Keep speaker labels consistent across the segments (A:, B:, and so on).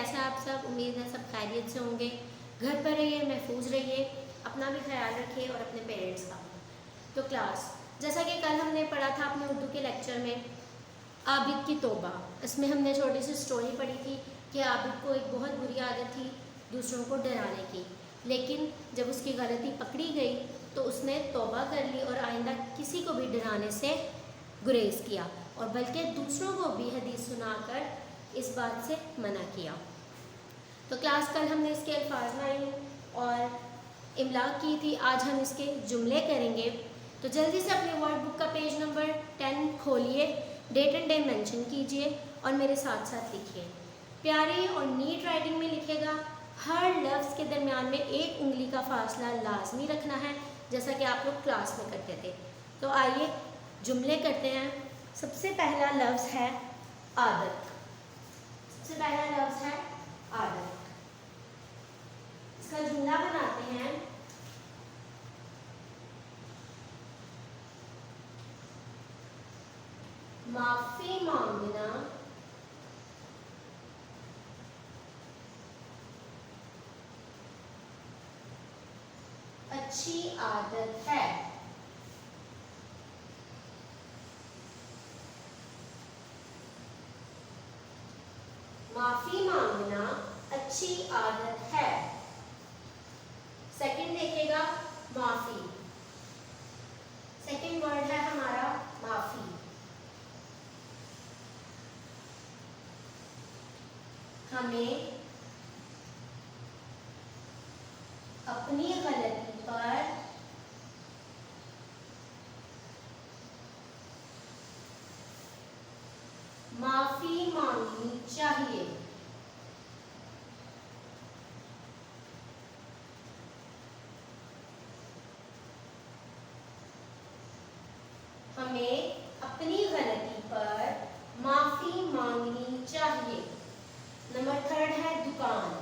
A: कैसे आप सब? उम्मीद है सब खैरियत से होंगे। घर पर रहिए, महफूज रहिए, अपना भी ख्याल रखिए और अपने पेरेंट्स का। तो क्लास, जैसा कि कल हमने पढ़ा था अपने उर्दू के लेक्चर में आबिद की तौबा, इसमें हमने छोटी सी स्टोरी पढ़ी थी कि आबिद को एक बहुत बुरी आदत थी दूसरों को डराने की, लेकिन जब उसकी गलती पकड़ी गई तो उसने तौबा कर ली और आइंदा किसी को भी डराने से गुरेज किया और बल्कि दूसरों को भी हदीस सुनाकर इस बात से मना किया। तो क्लास कल हमने इसके अल्फाज लाइन और इमला की थी, आज हम इसके जुमले करेंगे। तो जल्दी से अपने वर्ड बुक का पेज नंबर 10 खोलिए, डेट एंड टाइम मेंशन कीजिए और मेरे साथ साथ लिखिए। प्यारी और नीट राइटिंग में लिखेगा। हर लफ्ज़ के दरमियान में एक उंगली का फासला लाजमी रखना है, जैसा कि आप लोग क्लास में करते थे। तो आइए जुमले करते हैं। सबसे पहला लफ्ज़ है आदत। सबसे पहला लफ्ज़ है आदत। इसका जुमला बनाते हैं। माफी मांगना अच्छी आदत है। माफी मांगना अच्छी आदत है। सेकंड देखेगा माफी। सेकंड वर्ड है हमारा माफी। हमें अपनी गलती पर माफी मांगनी चाहिए। हमें अपनी गलती पर माफी मांगनी चाहिए। नंबर थर्ड है दुकान।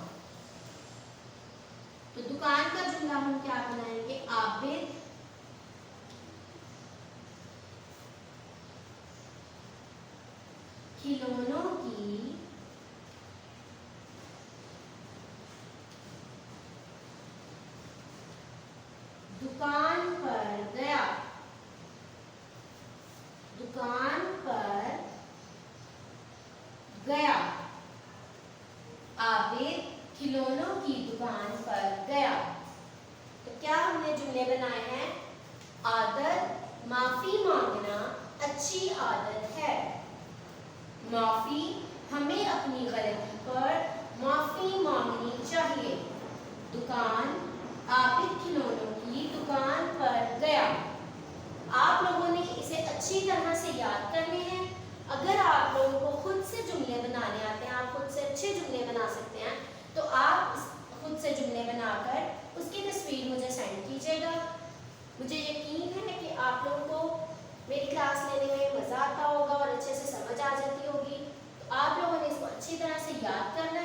A: तो दुकान का जुमला हम क्या बनाएंगे? आबिद खिलौनों की दुकान पर गया। दुकान पर गया। आबिद खिलौनों की दुकान पर गया। तो क्या हमने जुमले बनाए हैं? आदत, माफी मांगना अच्छी आदत है। माफी, हमें अपनी गलती पर माफी मांगनी चाहिए। दुकान, आबिद खिलौनों की दुकान पर गया। आप लोगों ने इसे अच्छी तरह से याद करने हैं। अगर आप लोगों को खुद से जुमले बनाने आते हैं, आप खुद से अच्छे जुमले बना सकते हैं, तो आप खुद से जुमले बनाकर उसकी तस्वीर मुझे सेंड कीजिएगा। मुझे यकीन है कि आप लोगों को मेरी क्लास लेने में मज़ा आता होगा और अच्छे से समझ आ जाती होगी। तो आप लोगों ने इसको अच्छी तरह से याद करना